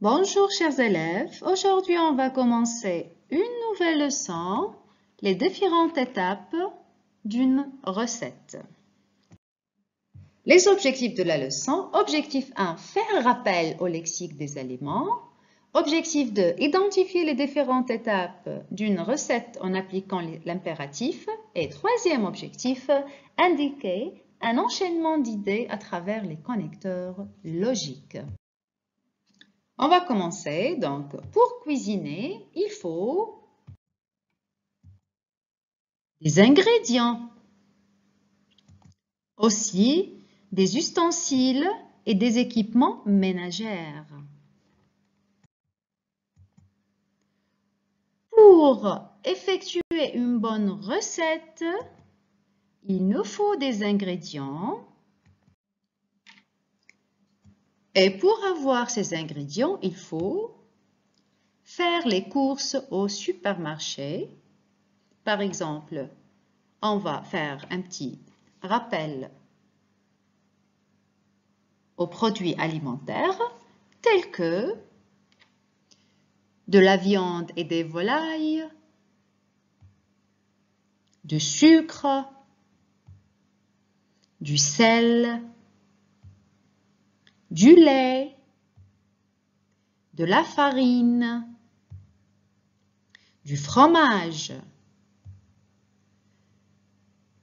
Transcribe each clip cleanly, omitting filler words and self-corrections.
Bonjour chers élèves, aujourd'hui on va commencer une nouvelle leçon, les différentes étapes d'une recette. Les objectifs de la leçon, objectif 1, faire rappel au lexique des aliments. Objectif 2, identifier les différentes étapes d'une recette en appliquant l'impératif. Et troisième objectif, indiquer un enchaînement d'idées à travers les connecteurs logiques. On va commencer. Donc, pour cuisiner, il faut des ingrédients, aussi des ustensiles et des équipements ménagers. Pour effectuer une bonne recette, il nous faut des ingrédients. Et pour avoir ces ingrédients, il faut faire les courses au supermarché. Par exemple, on va faire un petit rappel aux produits alimentaires tels que de la viande et des volailles, du sucre, du sel, du lait, de la farine, du fromage,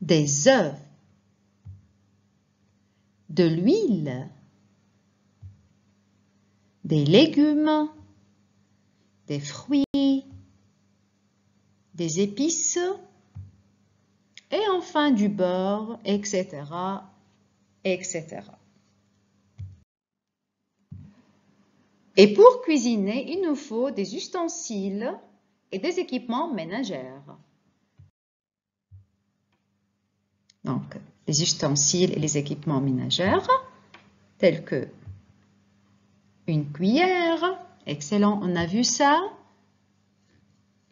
des œufs, de l'huile, des légumes, des fruits, des épices et enfin du beurre, etc., etc. Et pour cuisiner, il nous faut des ustensiles et des équipements ménagers. Donc, les ustensiles et les équipements ménagers, tels que une cuillère, excellent, on a vu ça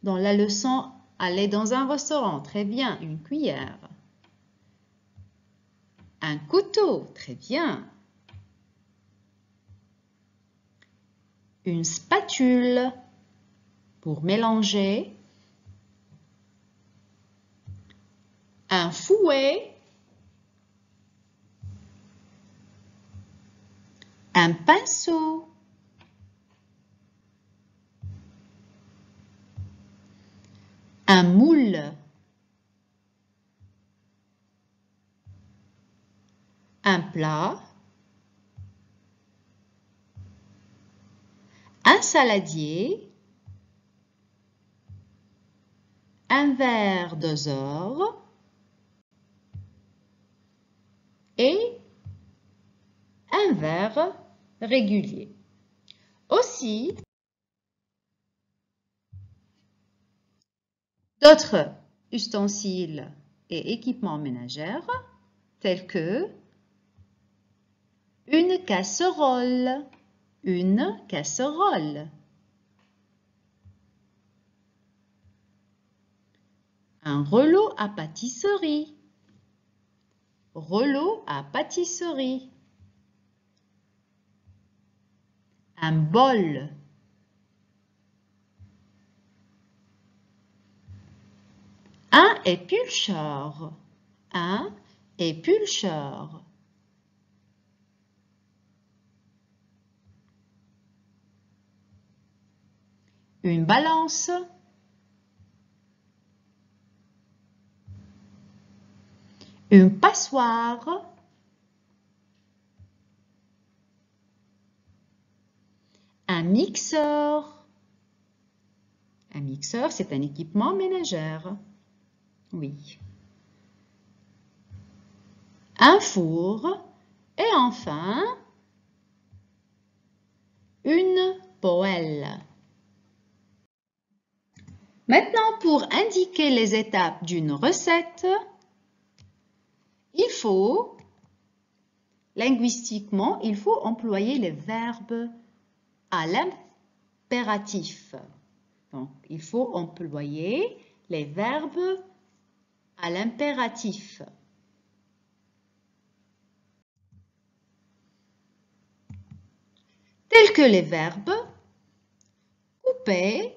dans la leçon aller dans un restaurant, très bien, une cuillère. Un couteau, très bien. Une spatule pour mélanger. Un fouet. Un pinceau. Un moule. Un plat. Un saladier. Un verre doseur. Et un verre régulier. Aussi, d'autres ustensiles et équipements ménagers tels que une casserole, un rouleau à pâtisserie, un bol, un éplucheur, une balance, une passoire, un mixeur. Un mixeur, c'est un équipement ménager. Oui. Un four et enfin une poêle. Maintenant, pour indiquer les étapes d'une recette, linguistiquement, il faut employer les verbes à l'impératif. Donc, il faut employer les verbes à l'impératif. Tels que les verbes couper,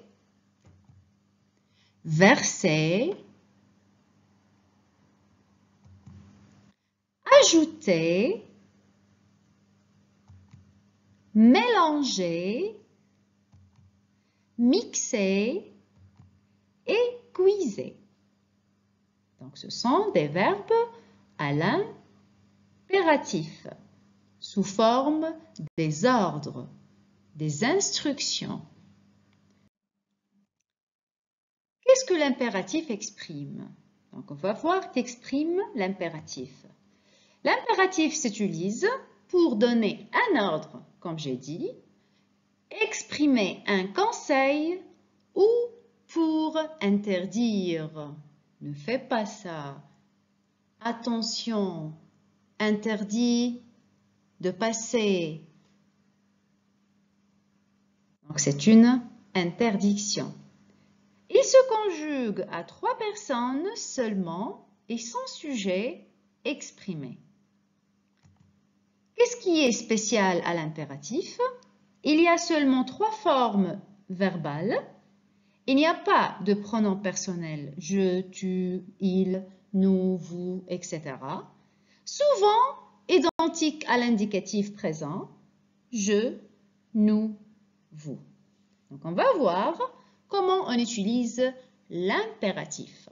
verser, ajouter, mélanger, mixer et cuiser. Donc, ce sont des verbes à l'impératif, sous forme des ordres, des instructions. Qu'est-ce que l'impératif exprime? Donc, on va voir qu'exprime l'impératif. L'impératif s'utilise pour donner un ordre, comme j'ai dit, exprimer un conseil ou pour interdire. Ne fais pas ça. Attention, interdit de passer. Donc, c'est une interdiction. Il se conjugue à 3 personnes seulement et sans sujet exprimé. Qu'est-ce qui est spécial à l'impératif? Il y a seulement 3 formes verbales. Il n'y a pas de pronom personnel, je, tu, il, nous, vous, etc. Souvent identique à l'indicatif présent, je, nous, vous. Donc, on va voir comment on utilise l'impératif.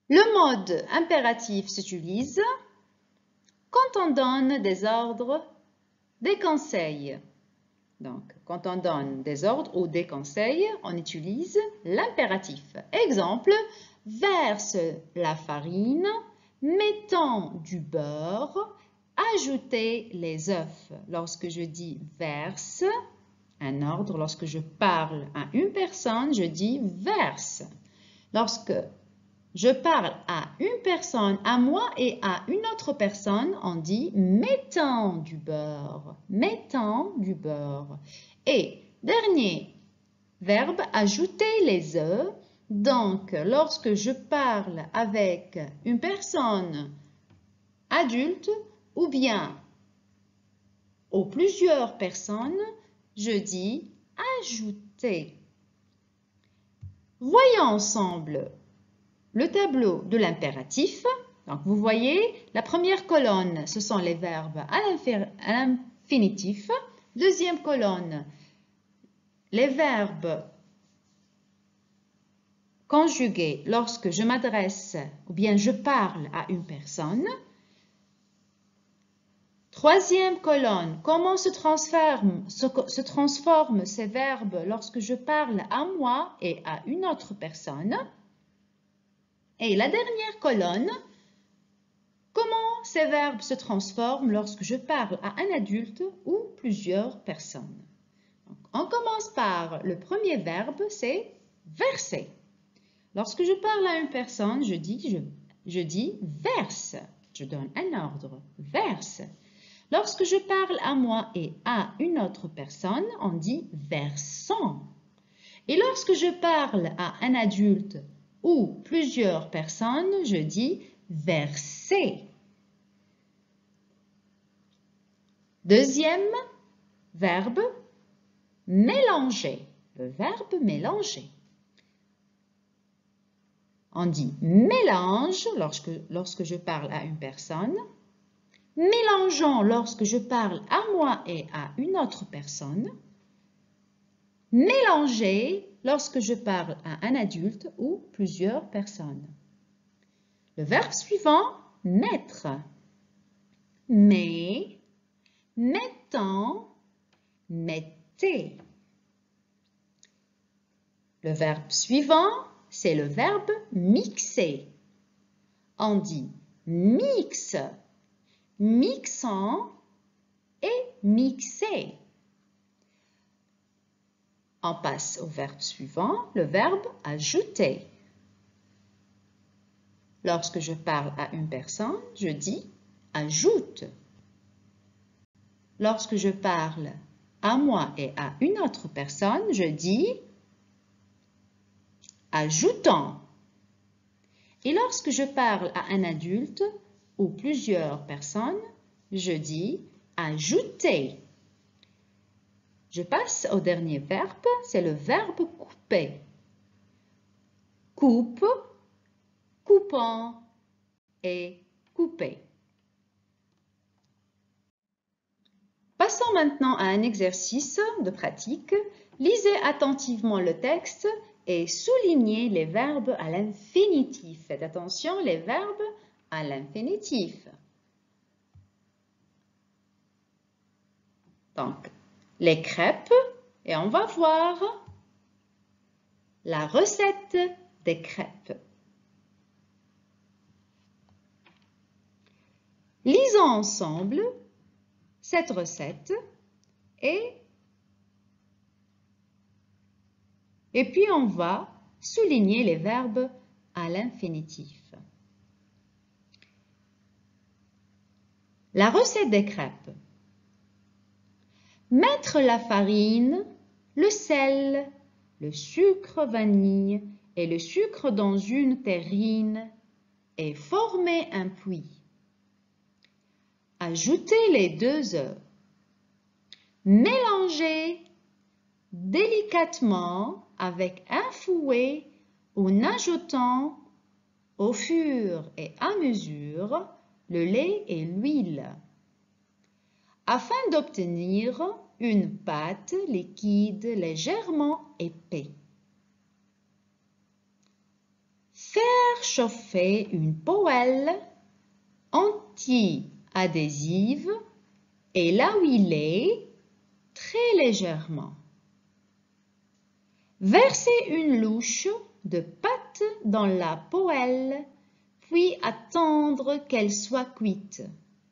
Le mode impératif s'utilise quand on donne des ordres, des conseils. Donc, quand on donne des ordres ou des conseils, on utilise l'impératif. Exemple, verse la farine, mettons du beurre, ajoutez les œufs. Lorsque je dis verse, un ordre, lorsque je parle à une personne, je dis verse. Lorsque je parle à une personne, à moi et à une autre personne, on dit mettons du beurre, mettons du beurre. Et dernier verbe, ajouter les œufs. Donc, lorsque je parle avec une personne adulte ou bien ou plusieurs personnes, je dis ajouter. Voyons ensemble le tableau de l'impératif. Donc, vous voyez, la première colonne, ce sont les verbes à l'infinitif. Deuxième colonne, les verbes conjugués lorsque je m'adresse ou bien je parle à une personne. Troisième colonne, comment se transforment ces verbes lorsque je parle à moi et à une autre personne. Et la dernière colonne, comment ces verbes se transforment lorsque je parle à un adulte ou plusieurs personnes. Donc, on commence par le premier verbe, c'est verser. Lorsque je parle à une personne, je dis verse. Je donne un ordre, verse. Lorsque je parle à moi et à une autre personne, on dit versons. Et lorsque je parle à un adulte ou plusieurs personnes, je dis verser. Deuxième verbe, mélanger. Le verbe mélanger. On dit mélange lorsque je parle à une personne. Mélangeons lorsque je parle à moi et à une autre personne. Mélanger lorsque je parle à un adulte ou plusieurs personnes. Le verbe suivant, mettre. Mais, mettons, mettez. Le verbe suivant, c'est le verbe mixer. On dit mixe, mixons et mixer. On passe au verbe suivant, le verbe ajouter. Lorsque je parle à une personne, je dis ajoute. Lorsque je parle à moi et à une autre personne, je dis ajoutons. Et lorsque je parle à un adulte ou plusieurs personnes, je dis ajoutez. Je passe au dernier verbe, c'est le verbe couper. Coupe, coupant et couper. Passons maintenant à un exercice de pratique. Lisez attentivement le texte et soulignez les verbes à l'infinitif. Faites attention, les verbes à l'infinitif. Donc, les crêpes, et on va voir la recette des crêpes. Lisons ensemble cette recette et puis on va souligner les verbes à l'infinitif. La recette des crêpes. Mettre la farine, le sel, le sucre vanille et le sucre dans une terrine et former un puits. Ajouter les 2 œufs. Mélanger délicatement avec un fouet en ajoutant au fur et à mesure le lait et l'huile, afin d'obtenir une pâte liquide légèrement épais. Faire chauffer une poêle anti-adhésive et la huiler très légèrement. Verser une louche de pâte dans la poêle, puis attendre qu'elle soit cuite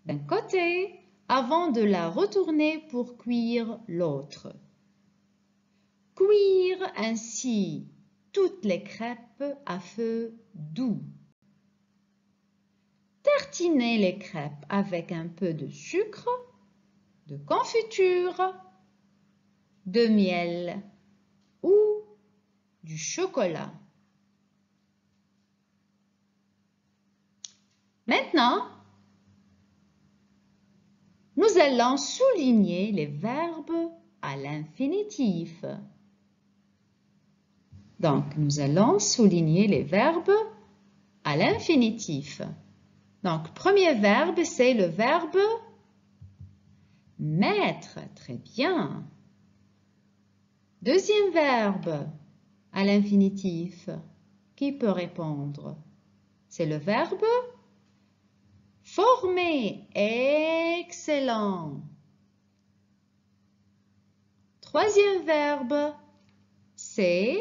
d'un côté avant de la retourner pour cuire l'autre. Cuire ainsi toutes les crêpes à feu doux. Tartiner les crêpes avec un peu de sucre, de confiture, de miel ou du chocolat. Maintenant, nous allons souligner les verbes à l'infinitif. Donc, nous allons souligner les verbes à l'infinitif. Donc, premier verbe, c'est le verbe mettre. Très bien. Deuxième verbe à l'infinitif. Qui peut répondre? C'est le verbe former. Excellent. Troisième verbe, c'est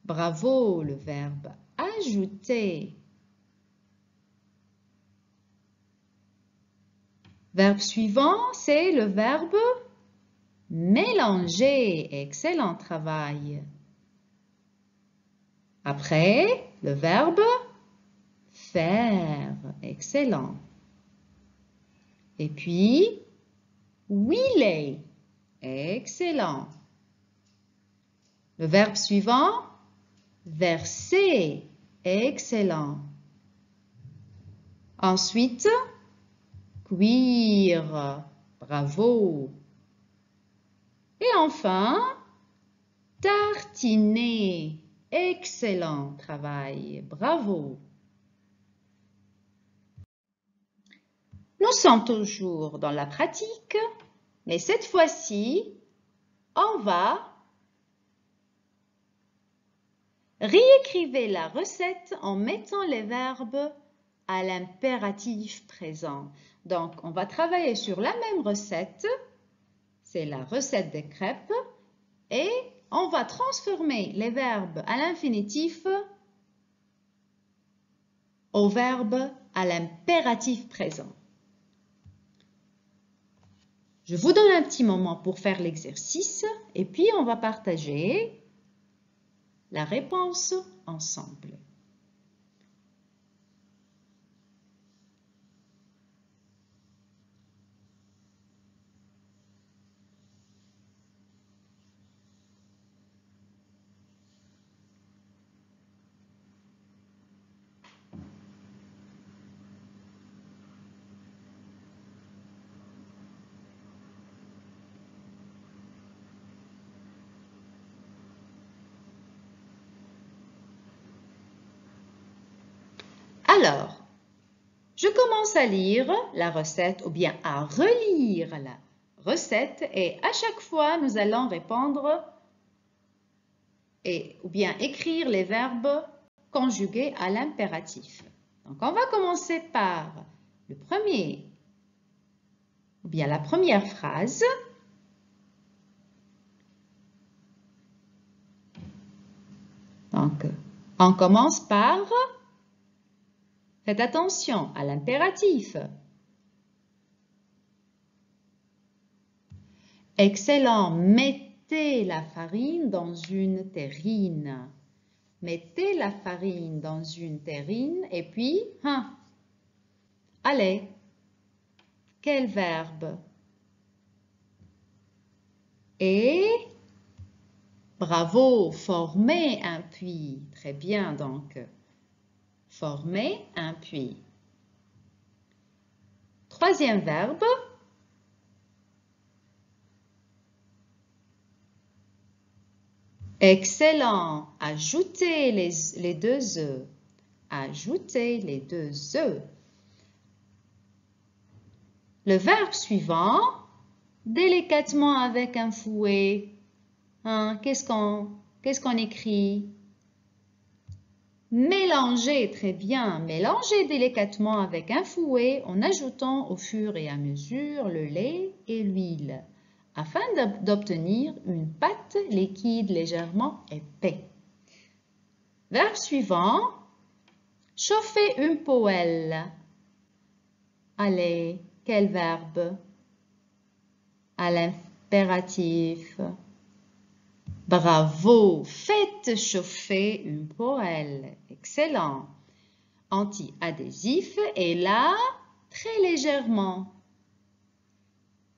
bravo, le verbe ajouter. Verbe suivant, c'est le verbe mélanger. Excellent travail. Après, le verbe faire. Excellent. Et puis, huiler. Excellent. Le verbe suivant, verser. Excellent. Ensuite, cuire. Bravo. Et enfin, tartiner. Excellent travail. Bravo. Nous sommes toujours dans la pratique, mais cette fois-ci, on va réécrire la recette en mettant les verbes à l'impératif présent. Donc, on va travailler sur la même recette, c'est la recette des crêpes, et on va transformer les verbes à l'infinitif au verbe à l'impératif présent. Je vous donne un petit moment pour faire l'exercice et puis on va partager la réponse ensemble. Alors, je commence à lire la recette ou bien à relire la recette et à chaque fois, nous allons répondre ou bien écrire les verbes conjugués à l'impératif. Donc, on va commencer par le premier, ou bien la première phrase. Donc, on commence par, faites attention à l'impératif. Excellent, mettez la farine dans une terrine. Mettez la farine dans une terrine et puis, allez, quel verbe? Et, bravo, former un puits. Très bien donc, former un puits. Troisième verbe. Excellent. Ajoutez les 2 œufs. Ajoutez les 2 œufs. Le verbe suivant, délicatement avec un fouet. Qu'est-ce qu'on écrit? Mélanger, très bien. Mélanger délicatement avec un fouet en ajoutant au fur et à mesure le lait et l'huile, afin d'obtenir une pâte liquide légèrement épais. Verbe suivant, chauffer une poêle. Allez, quel verbe? À l'impératif. Bravo, faites chauffer une poêle. Excellent. Anti-adhésif et là, très légèrement.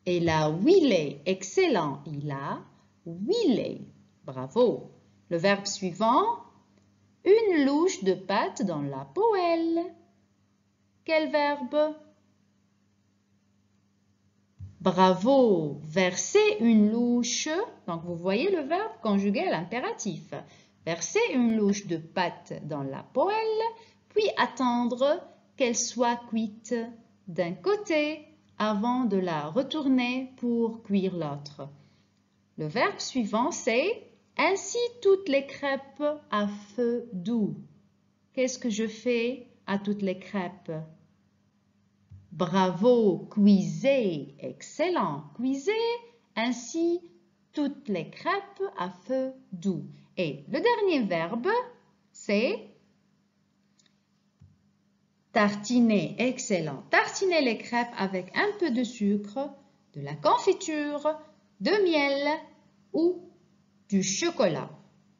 Et là, huilé. Excellent. Il a huilé. Bravo. Le verbe suivant, une louche de pâte dans la poêle. Quel verbe? Bravo. Verser une louche. Donc, vous voyez le verbe conjugué à l'impératif. Verser une louche de pâte dans la poêle, puis attendre qu'elle soit cuite d'un côté avant de la retourner pour cuire l'autre. Le verbe suivant, c'est « ainsi toutes les crêpes à feu doux ». Qu'est-ce que je fais à toutes les crêpes? Bravo, cuisez, excellent, cuisez ainsi toutes les crêpes à feu doux. Et le dernier verbe, c'est tartiner, excellent. Tartiner les crêpes avec un peu de sucre, de la confiture, de miel ou du chocolat.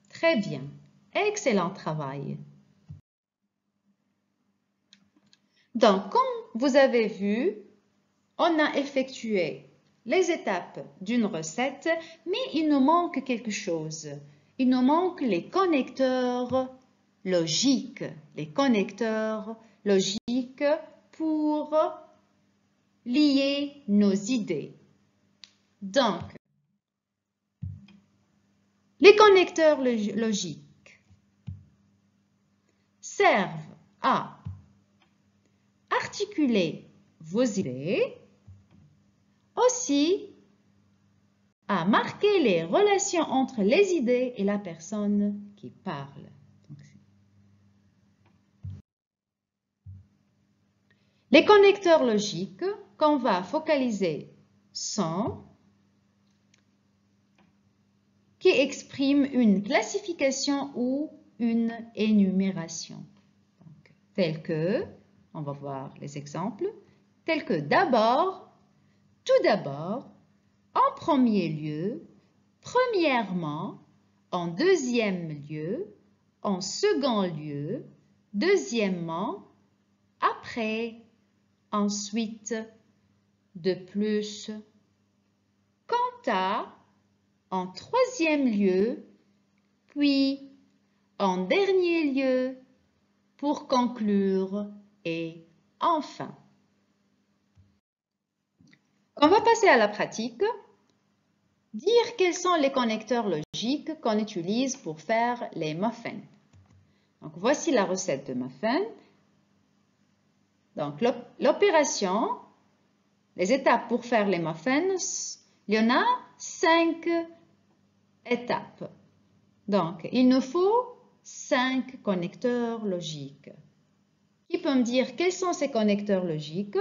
Très bien, excellent travail. Donc, comme vous avez vu, on a effectué les étapes d'une recette, mais il nous manque quelque chose. Il nous manque les connecteurs logiques. Les connecteurs logiques pour lier nos idées. Donc, les connecteurs logiques servent à articuler vos idées, aussi à marquer les relations entre les idées et la personne qui parle. Les connecteurs logiques qu'on va focaliser sont qui expriment une classification ou une énumération. Donc, tel que, on va voir les exemples, tel que d'abord, tout d'abord, en premier lieu, premièrement, en deuxième lieu, en second lieu, deuxièmement, après, ensuite, de plus, quant à, en troisième lieu, puis en dernier lieu, pour conclure et enfin. On va passer à la pratique. Dire quels sont les connecteurs logiques qu'on utilise pour faire les muffins. Donc, voici la recette de muffins. Donc, l'opération, les étapes pour faire les muffins, il y en a 5 étapes. Donc, il nous faut 5 connecteurs logiques. Qui peut me dire quels sont ces connecteurs logiques?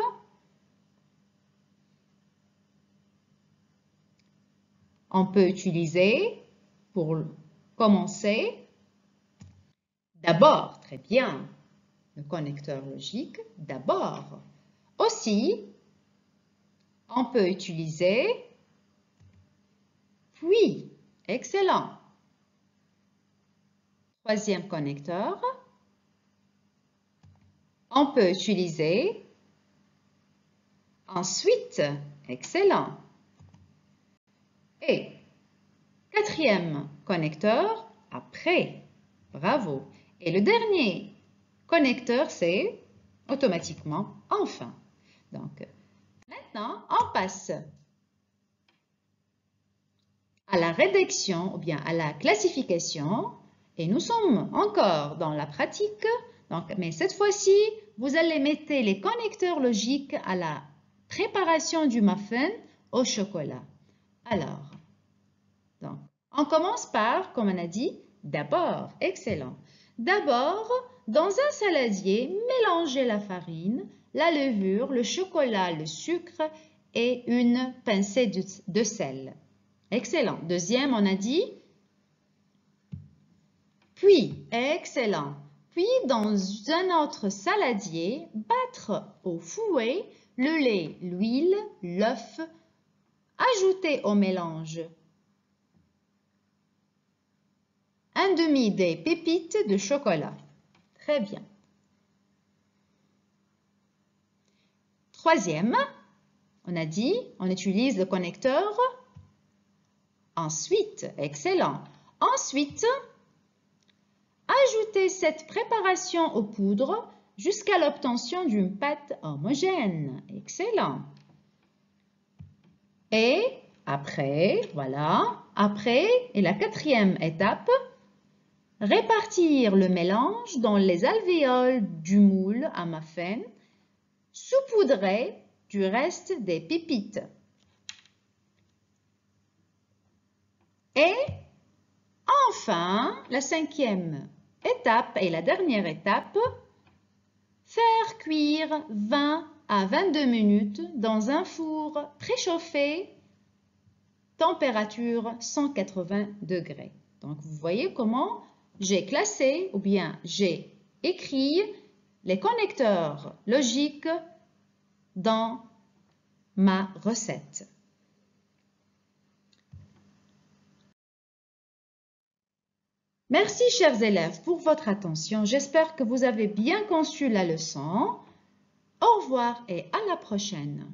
On peut utiliser, pour commencer, d'abord, très bien, le connecteur logique, d'abord. Aussi, on peut utiliser puis, excellent. Troisième connecteur, on peut utiliser ensuite, excellent. Et quatrième connecteur, après, bravo. Et le dernier connecteur, c'est automatiquement enfin. Donc, maintenant, on passe à la rédaction ou bien à la classification et nous sommes encore dans la pratique. Donc, mais cette fois-ci, vous allez mettre les connecteurs logiques à la préparation du muffin au chocolat. Alors, donc, on commence par, comme on a dit, d'abord, excellent. D'abord, dans un saladier, mélangez la farine, la levure, le chocolat, le sucre et une pincée de sel. Excellent. Deuxième, on a dit. Puis, excellent. Puis, dans un autre saladier, battre au fouet le lait, l'huile, l'œuf. Ajouter au mélange un demi des pépites de chocolat. Très bien. Troisième, on a dit, on utilise le connecteur. Ensuite, excellent. Ensuite, ajoutez cette préparation aux poudres jusqu'à l'obtention d'une pâte homogène. Excellent. Et après, voilà, après, et la quatrième étape, répartir le mélange dans les alvéoles du moule à muffin, saupoudrer du reste des pépites. Et enfin, la cinquième étape et la dernière étape, faire cuire 20 à 22 minutes dans un four préchauffé, température 180 degrés. Donc, vous voyez comment j'ai classé ou bien j'ai écrit les connecteurs logiques dans ma recette. Merci, chers élèves, pour votre attention. J'espère que vous avez bien conçu la leçon. Au revoir et à la prochaine.